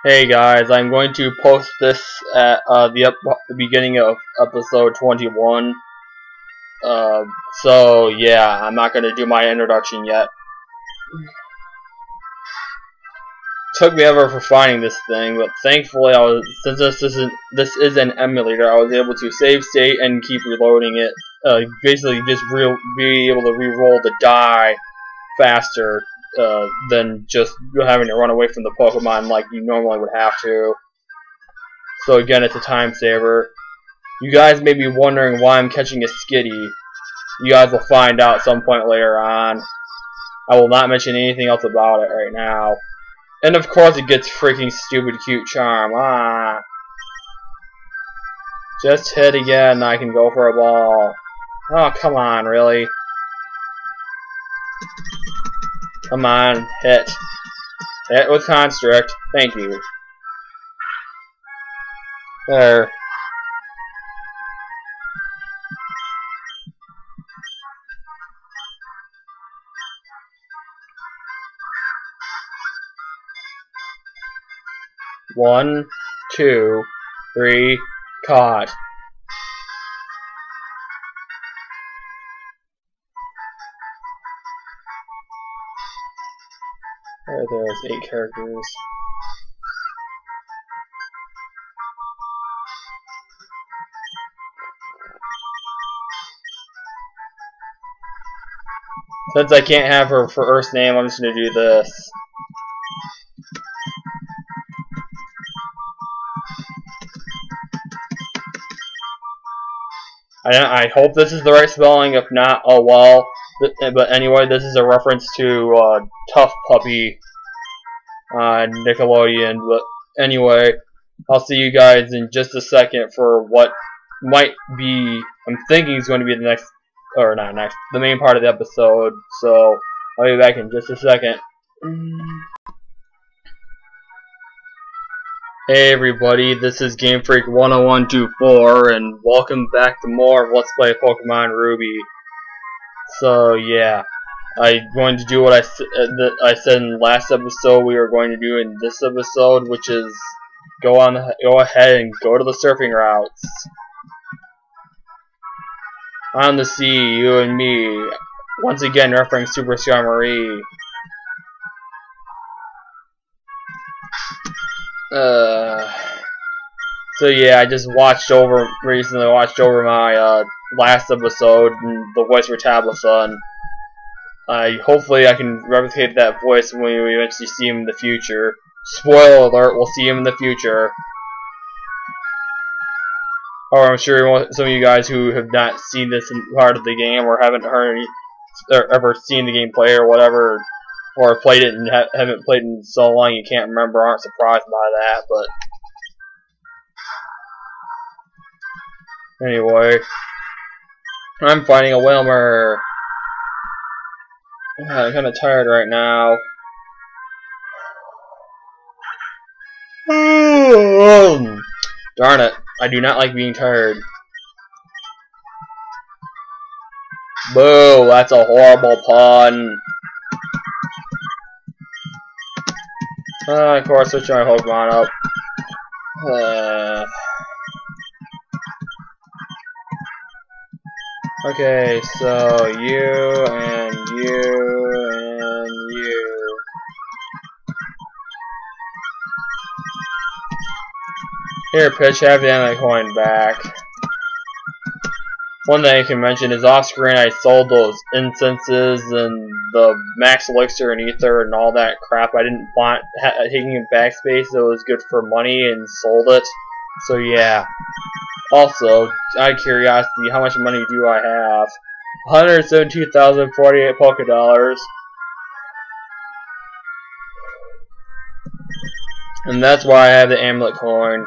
Hey guys, I'm going to post this at the beginning of episode 21. So yeah, I'm not going to do my introduction yet. Took me ever for finding this thing, but thankfully since this is an emulator, I was able to save state and keep reloading it. Basically just be able to re-roll the die faster than just having to run away from the Pokemon like you normally would have to. So again, it's a time saver. You guys may be wondering why I'm catching a Skitty. You guys will find out at some point later on. I will not mention anything else about it right now. And of course it gets freaking stupid cute charm. Just hit again, I can go for a ball. Oh, come on, really? Come on, hit. Hit with Constrict. Thank you. There. One, two, three, caught. There's 8 characters. Since I can't have her first name, I'm just gonna do this. I hope this is the right spelling. If not, oh well. But anyway, this is a reference to Tough Puppy on Nickelodeon. But anyway, I'll see you guys in just a second for what might be, I'm thinking is going to be the next, or not next, the main part of the episode. So I'll be back in just a second. Hey everybody, this is Game Freak 10124, and welcome back to more of Let's Play Pokemon Ruby. So yeah, I'm going to do what I said in the last episode we were going to do in this episode, which is go ahead and go to the surfing routes. On the sea, you and me, once again referring Super Sky Marie. So yeah, I just recently watched over my last episode, the voice for Tabitha, and hopefully I can replicate that voice when we eventually see him in the future. Spoiler alert, we'll see him in the future. Or I'm sure some of you guys who have not seen this part of the game, or haven't heard or ever seen the gameplay or whatever, or played it and haven't played it in so long you can't remember, aren't surprised by that, but anyway, I'm fighting a Wilmer. I'm kind of tired right now. Darn it, I do not like being tired. Boo, that's a horrible pun. Of course, switch my Pokemon up. Okay, so you and you and you. Here, Pitch, have the coin back. One thing I can mention is off screen I sold those incenses and the max elixir and ether and all that crap. I didn't want taking a backspace, so it was good for money, and sold it. So yeah. Also, out of curiosity, how much money do I have? 117,048 Poké Dollars. And that's why I have the amulet coin.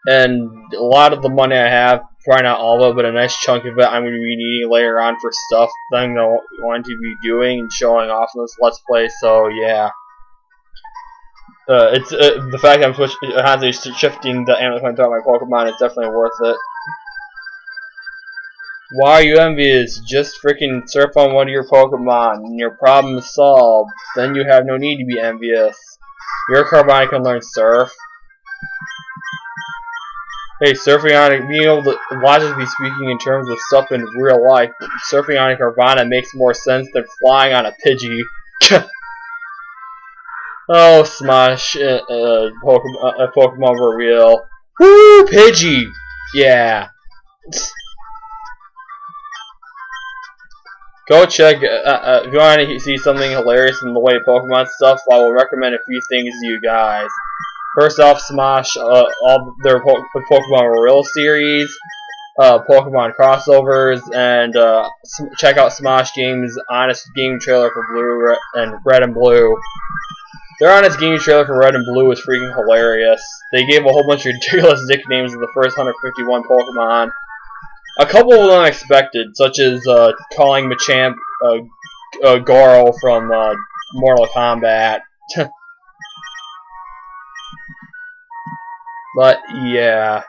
And a lot of the money I have, probably not all of it, but a nice chunk of it I'm going to be needing later on for stuff that I'm going to be doing and showing off in this Let's Play, so yeah. It's the fact that I'm constantly shifting the amulet coin throughout my Pokemon is definitely worth it. Why are you envious? Just freaking surf on one of your Pokemon and your problem is solved. Then you have no need to be envious. Your Carvana can learn surf. Hey, surfing on it, being able to logically speaking in terms of stuff in real life, surfing on a Carvana makes more sense than flying on a Pidgey. Oh, Smosh, Pokemon for real. Woo, Pidgey! Yeah. Go check, if you want to see something hilarious in the way of Pokemon stuff, I will recommend a few things to you guys. First off, Smosh, all their Pokemon Real series, Pokemon crossovers, and check out Smosh Games' honest game trailer for Blue and Red and Blue. Their honest game trailer for Red and Blue is freaking hilarious. They gave a whole bunch of ridiculous nicknames to the first 151 Pokemon. A couple of them unexpected, such as calling Machamp Goro from Mortal Kombat. But yeah.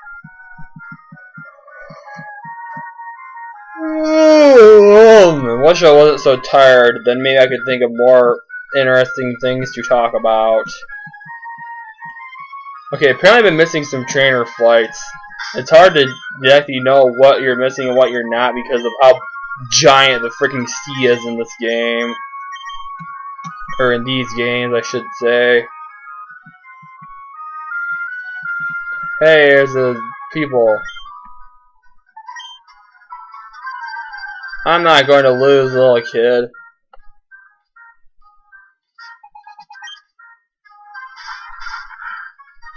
Wish I wasn't so tired, then maybe I could think of more interesting things to talk about. Okay, apparently I've been missing some trainer flights. It's hard to exactly know what you're missing and what you're not because of how giant the freaking sea is in this game. Or in these games, I should say. Hey, there's the people. I'm not going to lose, little kid.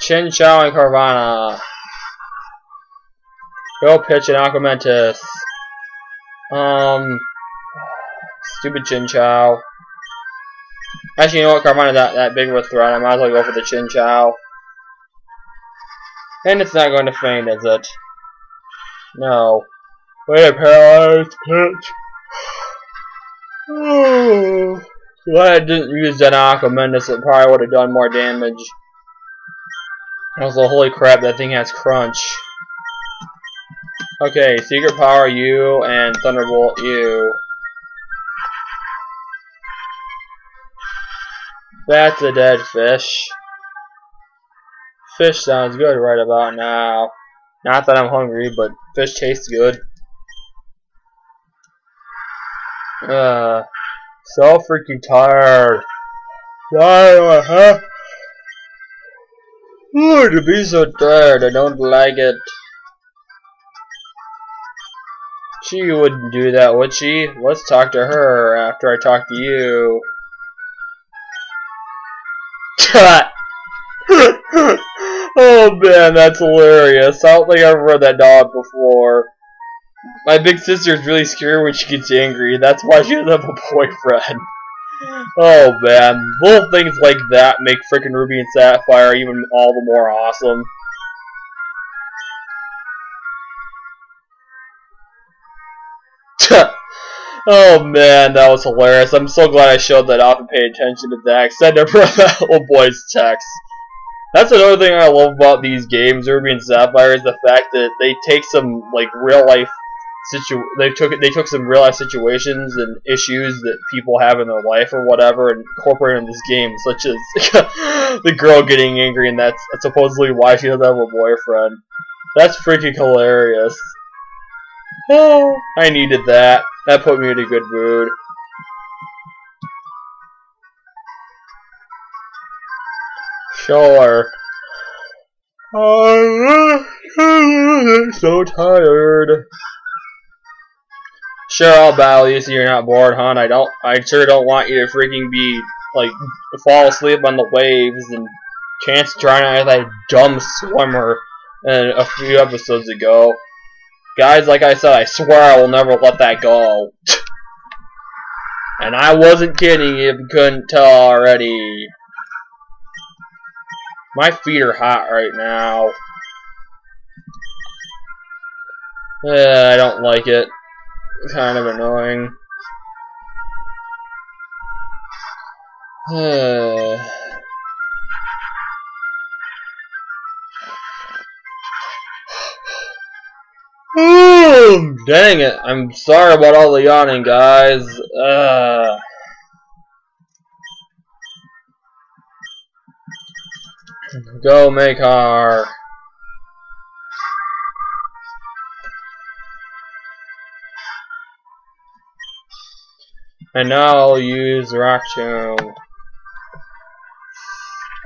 Chinchou and Carvana. Go pitch an Aquamentus. Stupid Chinchou. Actually, you know what? Carvana's not that big of a threat. I might as well go for the Chinchou. And it's not going to faint, is it? No. Wait, a paralyzed pitch. Oh. Glad I didn't use that Aquamentus. It probably would have done more damage. Also, holy crap, that thing has crunch. Okay, Secret Power you and Thunderbolt you. That's a dead fish. Fish sounds good right about now. Not that I'm hungry, but fish tastes good. So freaking tired. Ooh, to be so tired, I don't like it. She wouldn't do that, would she? Let's talk to her after I talk to you. Oh man, that's hilarious. I don't think I've heard that dog before. My big sister is really scary when she gets angry. That's why she doesn't have a boyfriend. Oh man, little things like that make frickin' Ruby and Sapphire even all the more awesome. Oh man, that was hilarious. I'm so glad I showed that off and paid attention to that. Except for that little boy's text. That's another thing I love about these games, Ruby and Sapphire, is the fact that they take some like real life they took some real life situations and issues that people have in their life or whatever and incorporated in this game, such as the girl getting angry and that's supposedly why she doesn't have a boyfriend. That's freaking hilarious. Oh, I needed that. That put me in a good mood. Sure. I'm so tired. Sure, I'll battle you so you're not bored, hon. I sure don't want you to freaking be, like, fall asleep on the waves and chance trying out that dumb swimmer a few episodes ago. Guys, like I said, I swear I will never let that go. And I wasn't kidding if you couldn't tell already. My feet are hot right now. I don't like it. It's kind of annoying. Dang it. I'm sorry about all the yawning, guys. Go make her. And now I'll use Rock Tomb.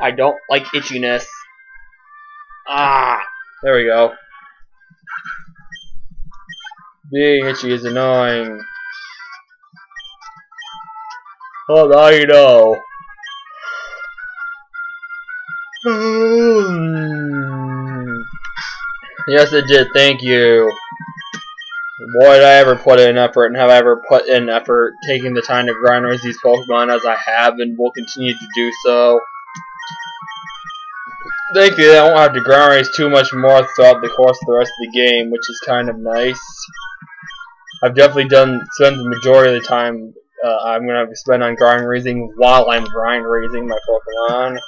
I don't like itchiness. Ah, there we go. Being itchy is annoying. Oh, now you know. Yes, it did. Thank you. Boy, did I ever put in effort, and have I ever put in effort taking the time to grind raise these Pokemon as I have and will continue to do so. Thankfully, I won't have to grind raise too much more throughout the course of the rest of the game, which is kind of nice. I've definitely spent the majority of the time I'm going to spend on grind raising while I'm grind raising my Pokemon.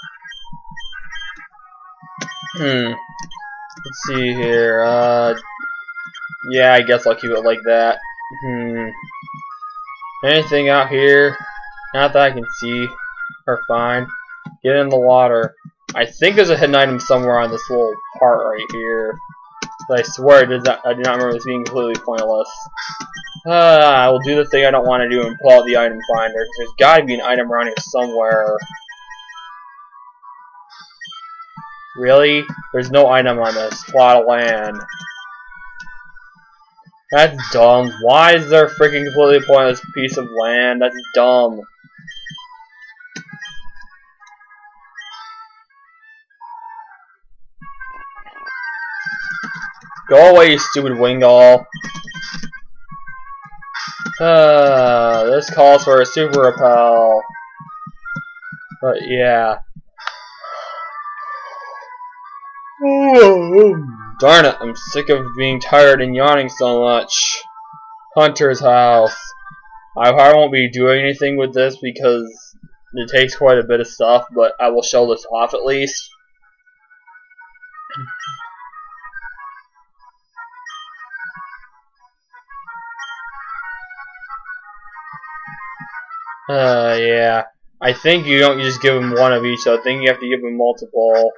Let's see here. Yeah, I guess I'll keep it like that. Anything out here? Not that I can see. Or fine. Get in the water. I think there's a hidden item somewhere on this little part right here. But I swear I do not remember this being completely pointless. I will do the thing I don't want to do and pull out the item finder. There's got to be an item around here somewhere. Really? There's no item on this plot of land. That's dumb. Why is there a freaking completely pointless piece of land? That's dumb. Go away, you stupid Wingull. This calls for a super repel. But yeah. Darn it, I'm sick of being tired and yawning so much. Hunter's house. I won't be doing anything with this because it takes quite a bit of stuff, but I will show this off at least. Yeah. I think you don't just give him one of each, so I think you have to give him multiple.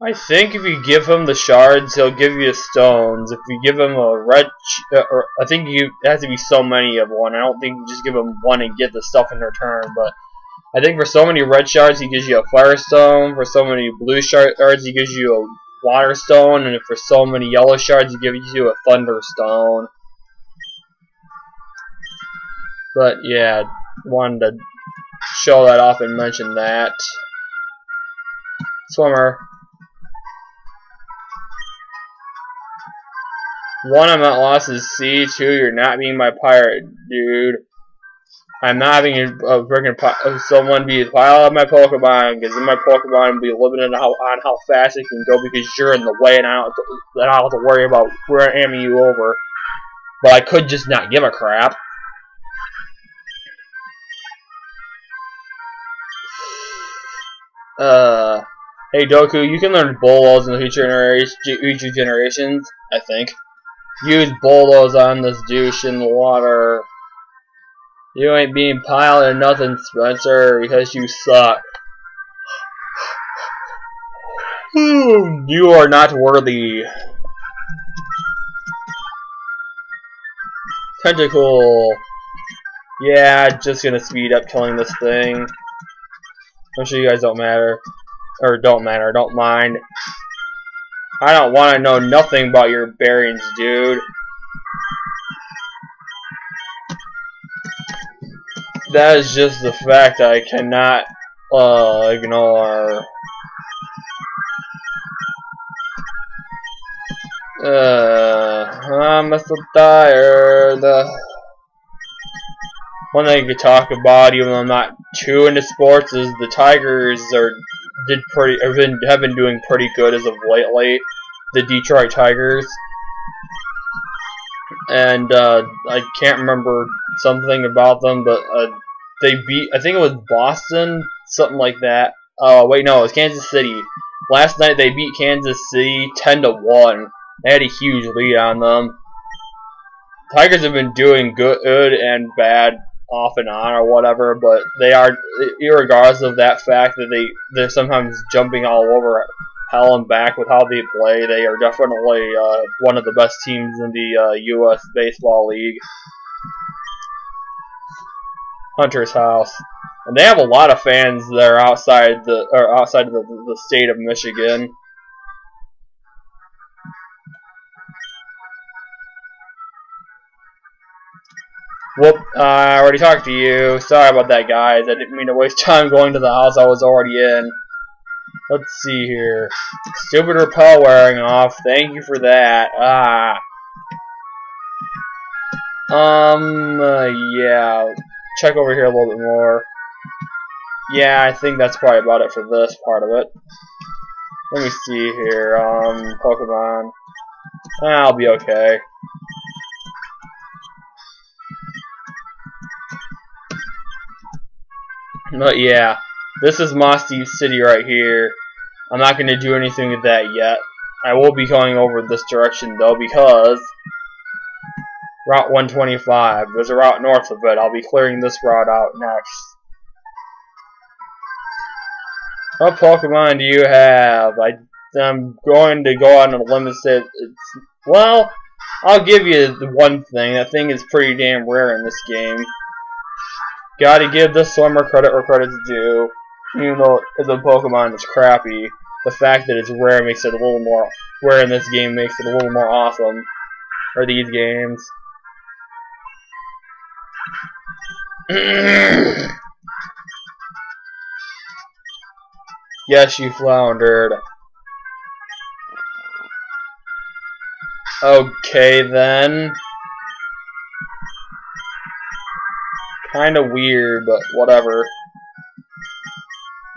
I think if you give him the shards, he'll give you stones. If you give him a red, I think it has to be so many of one. I don't think you just give him one and get the stuff in return. But I think for so many red shards, he gives you a fire stone. For so many blue shards, he gives you a water stone. And for so many yellow shards, he gives you a thunder stone. But yeah, wanted to show that off and mention that. Swimmer. One, I'm not lost at sea. Two, you're not being my pirate, dude. I'm not having a freaking someone be a pilot of my Pokemon, because then my Pokemon will be limited on how fast it can go because you're in the way and I don't have to worry about ramming you over. But I could just not give a crap. Hey Doku, you can learn Bolos in the future generations, I think. Use Bolos on this douche in the water. You ain't being piloted or nothing, Spencer, because you suck. You are not worthy. Tentacle. Yeah, just gonna speed up killing this thing. I'm sure you guys don't mind. I don't want to know nothing about your bearings, dude. That is just the fact I cannot ignore. I'm so tired. One thing I could talk about, even though I'm not too into sports, is the Tigers have been doing pretty good as of lately. The Detroit Tigers, and I can't remember something about them, but they beat, I think it was Boston, something like that. Wait, no, it was Kansas City. Last night they beat Kansas City 10-1. They had a huge lead on them. Tigers have been doing good and bad off and on or whatever, but they are, irregardless of that fact that they're sometimes jumping all over hell and back with how they play. They are definitely one of the best teams in the U.S. Baseball League. Hunter's house, and they have a lot of fans that are outside of the state of Michigan. Whoop, I already talked to you. Sorry about that, guys. I didn't mean to waste time going to the house I was already in. Let's see here. Stupid repel wearing off. Thank you for that. Yeah. Check over here a little bit more. Yeah, I think that's probably about it for this part of it. Let me see here. Pokemon. I'll be okay. But yeah, this is MrAGeezie City right here. I'm not going to do anything with that yet. I will be going over this direction though, because Route 125, there's a route north of it. I'll be clearing this route out next. What Pokemon do you have? I'm going to go on a limb and say well, I'll give you the one thing. That thing is pretty damn rare in this game. Gotta give this swimmer credit where credit's due. Even though the Pokemon is crappy, the fact that it's rare makes it a little more rare in this game makes it a little more awesome. Or these games. Yes, you floundered. Okay then. Kinda weird, but whatever.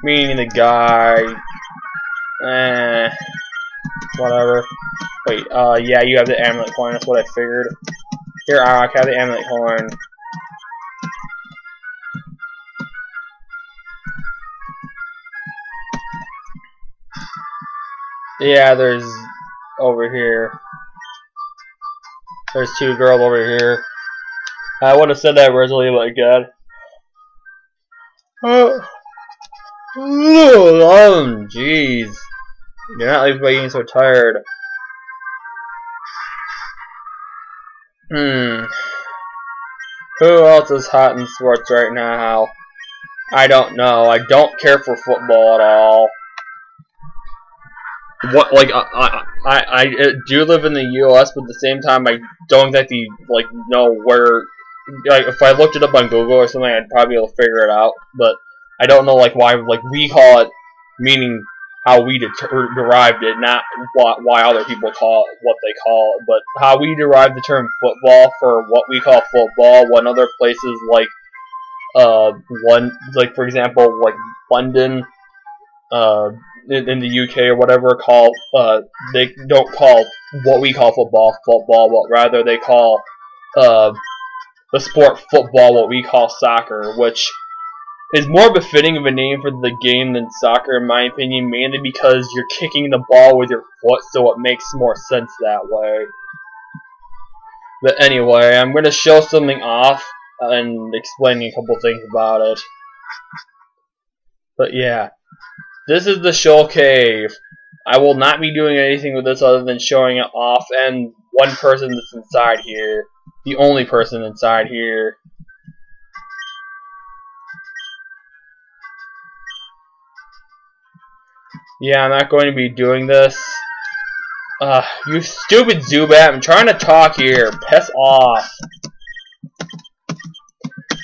Meaning the guy. Whatever. Wait, yeah, you have the amulet coin, that's what I figured. Here, I have the amulet coin. Yeah, there's over here. There's two girls over here. I would have said that originally, but God. Jeez. You're not leaving by getting so tired. Who else is hot in sports right now? I don't know. I don't care for football at all. What, like, I do live in the U.S., but at the same time, I don't exactly, like, know where, like, if I looked it up on Google or something, I'd probably be able to figure it out, but I don't know, like, why, like, we call it, meaning how we derived it, not why other people call it what they call it, but how we derived the term football for what we call football, when other places, like, for example, like, London, in the UK or whatever, they don't call what we call football, but rather they call the sport football what we call soccer, which is more befitting of a name for the game than soccer, in my opinion, mainly because you're kicking the ball with your foot, so it makes more sense that way. But anyway, I'm going to show something off and explain a couple things about it. But yeah. This is the Shoal Cave. I will not be doing anything with this other than showing it off, and one person that's inside here. The only person inside here. Yeah, I'm not going to be doing this. You stupid Zubat, I'm trying to talk here. Piss off.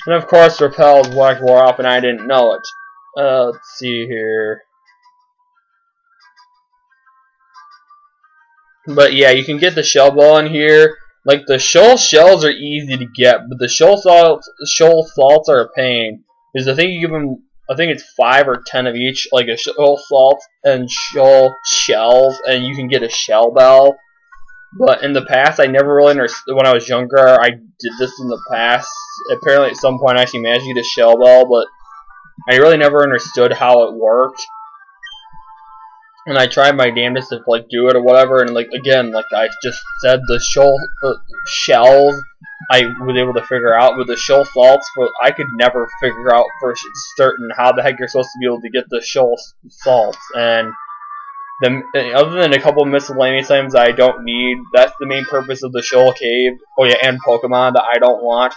And of course, Repel's black wore off and I didn't know it. Let's see here. But yeah, you can get the shell ball in here. Like, the shoal shells are easy to get, but the shoal salts are a pain. Because I think you give them, I think it's 5 or 10 of each, like a shoal salt and shoal shells, and you can get a shell bell. But in the past, I never really understood. When I was younger, I did this in the past. Apparently, at some point, I actually managed to get a shell bell, but I really never understood how it worked. And I tried my damnedest to, like, do it or whatever, and, like, again, like I just said, the shells I was able to figure out with the shoal salts, but I could never figure out for certain how the heck you're supposed to be able to get the shoal salts. And other than a couple of miscellaneous items I don't need, that's the main purpose of the shoal cave. Oh yeah, and Pokemon that I don't want.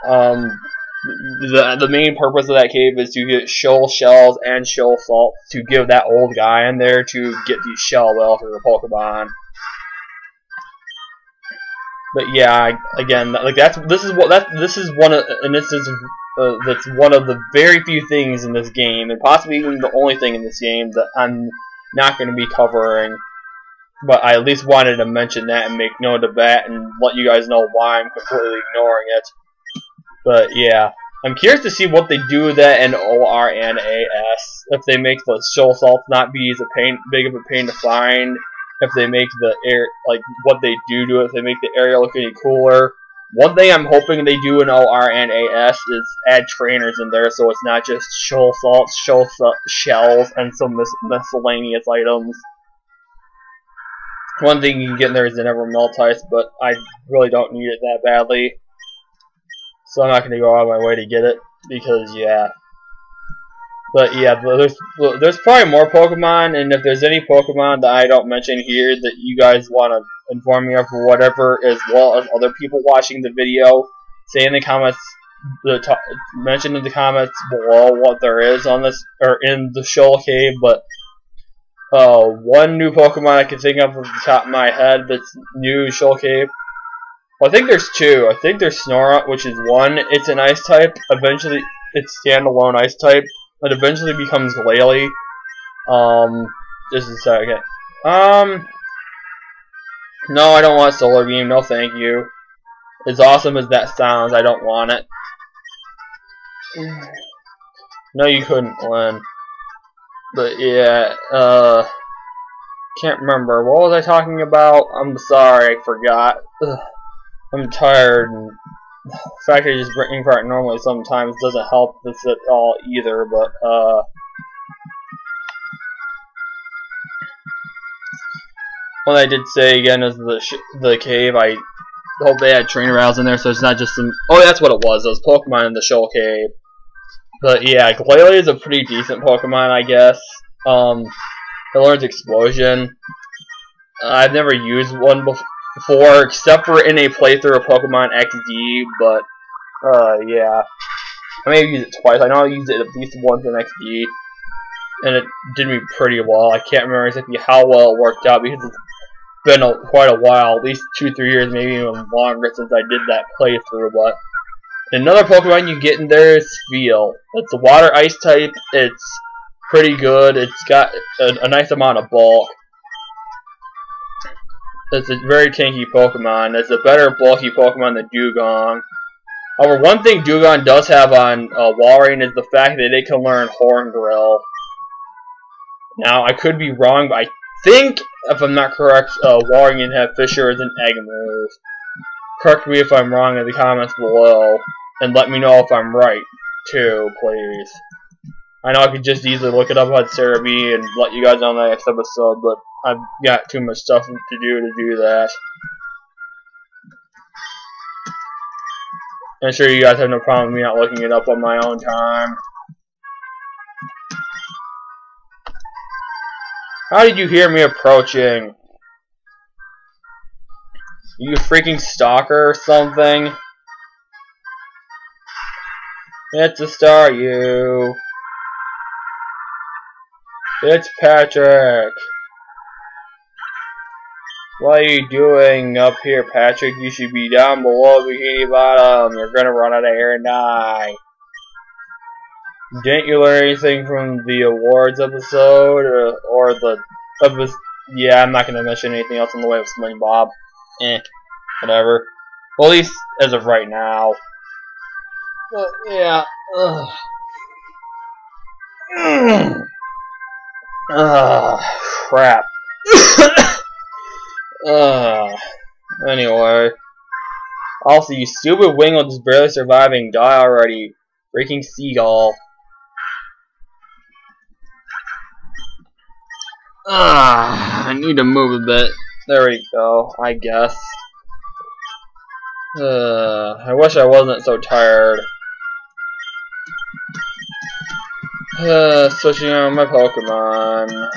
The main purpose of that cave is to get shoal shells and shoal salts to give that old guy in there to get these shell well for the Pokemon. But yeah, again, like this is one of an instance that's one of the very few things in this game, and possibly even the only thing in this game that I'm not going to be covering. But I at least wanted to mention that and make note of that and let you guys know why I'm completely ignoring it. But yeah, I'm curious to see what they do with that in ORNAS. If they make the shoal salts not be as big of a pain to find. If they make the air, like what they do to it, if they make the area look any cooler. One thing I'm hoping they do in ORNAS is add trainers in there, so it's not just shoal salts, shells, and some miscellaneous items. One thing you can get in there is the never melt ice, but I really don't need it that badly, so I'm not going to go out of my way to get it because yeah. But yeah, there's probably more Pokemon, and if there's any Pokemon that I don't mention here that you guys want to inform me of or whatever, as well as other people watching the video, say in the comments, mention in the comments below what there is on this, or in the shoal cave. But one new Pokemon I can think of off the top of my head that's new shoal cave. Well, I think there's two. I think there's Snorunt, which is one. It's an ice type. Eventually, it's standalone ice type. It eventually becomes Glalie. Just a second. No, I don't want Solar Beam. No, thank you. As awesome as that sounds, I don't want it. No, you couldn't win. But yeah, can't remember. What was I talking about? I'm sorry, I forgot. Ugh. I'm tired, and the fact I just bring part normally sometimes doesn't help this at all either, but what I did say again is the cave. I hope they had trainer battles in there, so it's not just some. Oh, that's what it was. Those Pokemon in the shoal cave. But yeah, Glalie is a pretty decent Pokemon, I guess. It learns Explosion. I've never used one before, except for in a playthrough of Pokemon XD, but yeah. I may have used it twice. I know I used it at least once in XD, and it did me pretty well. I can't remember exactly how well it worked out because it's been quite a while, at least 2-3 years, maybe even longer since I did that playthrough. But another Pokemon you get in there is Feel. It's a water ice type. It's pretty good. It's got a nice amount of bulk. It's a very tanky Pokemon. It's a better bulky Pokemon than Dugong. However, one thing Dugong does have on Walrein is the fact that it can learn Horn Drill. Now, I could be wrong, but I think, if I'm not correct, Walrein can have Fissure as an egg move. Correct me if I'm wrong in the comments below, and let me know if I'm right, too, please. I know I could just easily look it up on Cerebi and let you guys know in the next episode, but I've got too much stuff to do that. I'm sure you guys have no problem with me not looking it up on my own time. How did you hear me approaching? You freaking stalker or something? It's a star, you. It's Patrick. What are you doing up here, Patrick? You should be down below Bikini Bottom. You're gonna run out of air and die. Didn't you learn anything from the awards episode or the yeah, I'm not gonna mention anything else in the way of SpongeBob. Whatever. Well, at least as of right now. But yeah. Crap. Anyway. Also, you stupid Wingull just barely surviving. Die already. Freaking seagull. I need to move a bit. There we go, I guess. I wish I wasn't so tired. Switching on my Pokemon.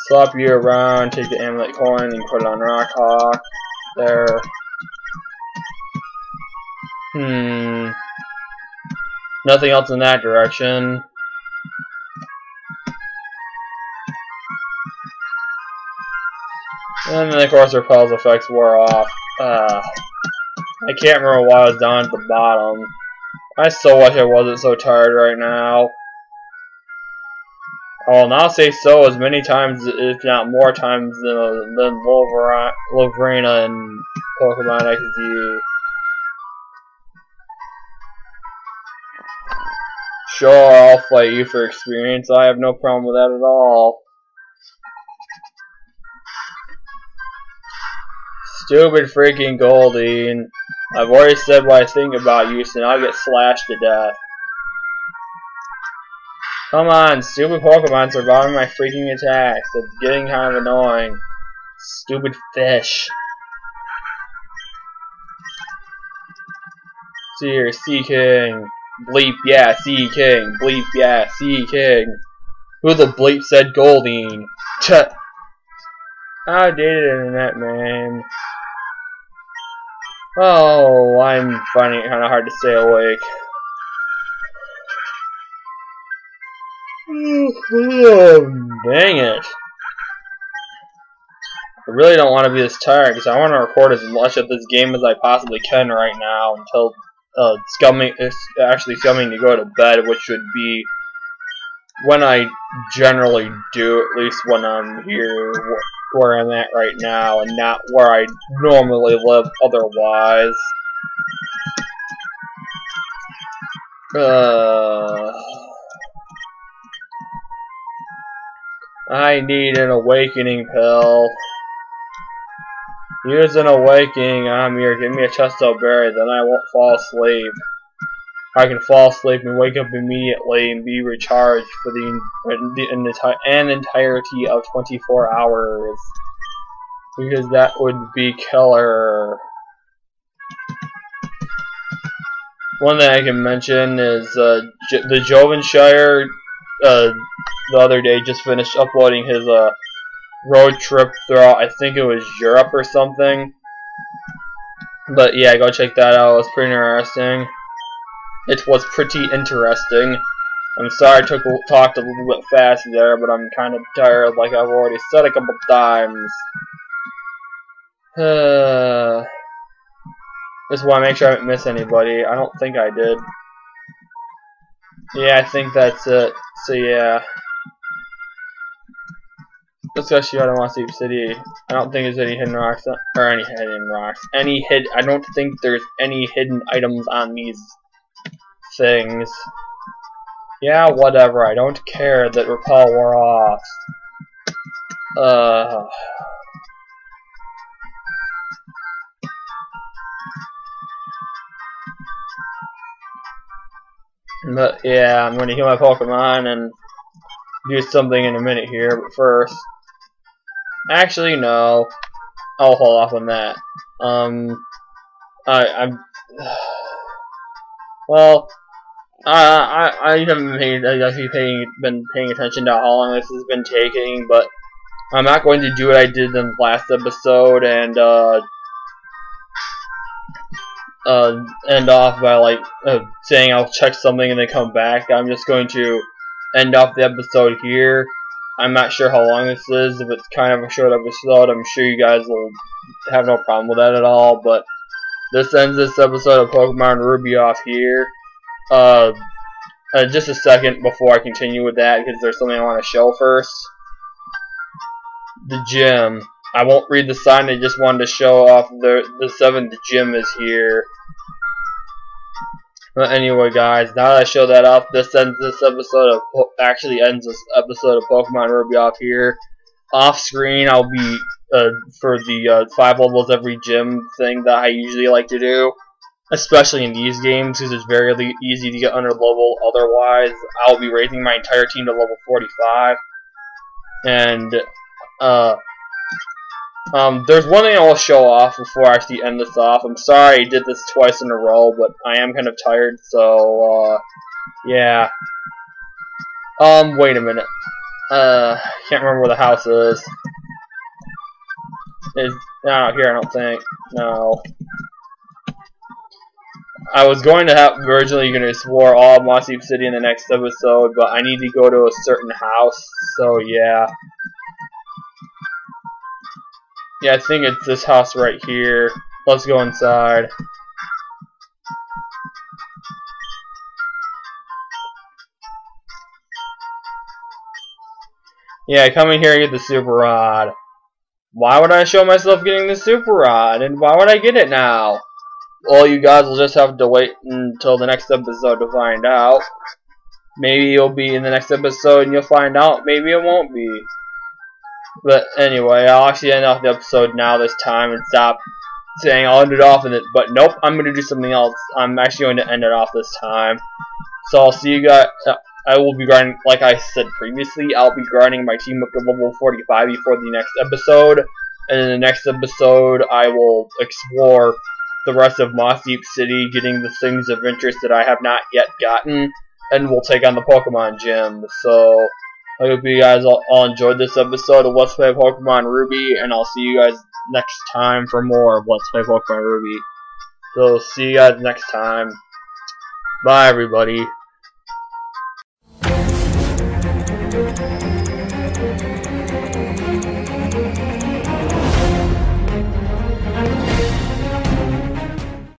Swap you around, take the amulet coin and put it on Rockhawk. There. Nothing else in that direction. And then of course Repel's effects wore off. I can't remember why I was down at the bottom. I so wish I wasn't so tired right now. I will now say so as many times, if not more times, than Lovrena and Pokemon XD. Sure, I'll fight you for experience. I have no problem with that at all. Stupid freaking Goldeen. I've already said what I think about you, so now I get slashed to death. Come on, stupid Pokemon surviving my freaking attacks. It's getting kind of annoying. Stupid fish. See here, Sea King. Bleep, yeah, Sea King. Bleep, yeah, Sea King. Who the bleep said Goldeen? Tch. Outdated internet, man. Oh, I'm finding it kind of hard to stay awake. Oh, dang it. I really don't want to be this tired because I want to record as much of this game as I possibly can right now until it's actually coming to go to bed, which would be when I generally do, at least when I'm here where I'm at right now and not where I normally live otherwise. I need an awakening pill. Use an awakening on me or give me a chesto berry, then I won't fall asleep. I can fall asleep and wake up immediately and be recharged for the entirety of 24 hours. Because that would be killer. One thing I can mention is the Jovenshire the other day just finished uploading his road trip throughout, I think it was Europe or something. But yeah, go check that out. It was pretty interesting. It was pretty interesting. I'm sorry I talked a little bit fast there, but I'm kind of tired, like I've already said a couple times. Just want to make sure I didn't miss anybody. I don't think I did. Yeah, I think that's it. So yeah. Let's go shoot out of Sleep City. I don't think there's any hidden rocks or any hidden rocks. I don't think there's any hidden items on these things. Yeah, whatever. I don't care that Repel wore off. But yeah, I'm gonna heal my Pokemon and do something in a minute here. But first, actually no, I'll hold off on that. Well, I haven't been paying attention to how long this has been taking, but I'm not going to do what I did in the last episode and end off by like saying I'll check something and then come back. I'm just going to end off the episode here. I'm not sure how long this is. If it's kind of a short episode, I'm sure you guys will have no problem with that at all. But this ends this episode of Pokemon Ruby off here. Just a second before I continue with that, because there's something I want to show first. The gym. I won't read the sign, I just wanted to show off the 7th gym is here. But anyway, guys, now that I show that off, this ends this episode of Pokemon Ruby off here. Off screen, I'll be for the 5 levels every gym thing that I usually like to do, especially in these games because it's very easy to get under level. Otherwise, I'll be raising my entire team to level 45. And there's one thing I will show off before I actually end this off. I'm sorry I did this twice in a row, but I am kind of tired, so yeah. Wait a minute. Can't remember where the house is. It's not here, I don't think. No. I was going to have originally going to explore all of Lilycove City in the next episode, but I need to go to a certain house, so yeah. Yeah, I think it's this house right here. Let's go inside. Yeah, come in here and get the super rod. Why would I show myself getting the super rod? And why would I get it now? Well, you guys will just have to wait until the next episode to find out. Maybe you'll be in the next episode and you'll find out. Maybe it won't be. But anyway, I'll actually end off the episode now this time and stop saying I'll end it off in it. But nope, I'm going to do something else. I'm actually going to end it off this time. So I'll see you guys. I will be grinding, like I said previously, I'll be grinding my team up to level 45 before the next episode. And in the next episode, I will explore the rest of Lilycove City, getting the things of interest that I have not yet gotten. And we'll take on the Pokemon Gym. So I hope you guys all enjoyed this episode of Let's Play Pokemon Ruby. And I'll see you guys next time for more of Let's Play Pokemon Ruby. So see you guys next time. Bye, everybody.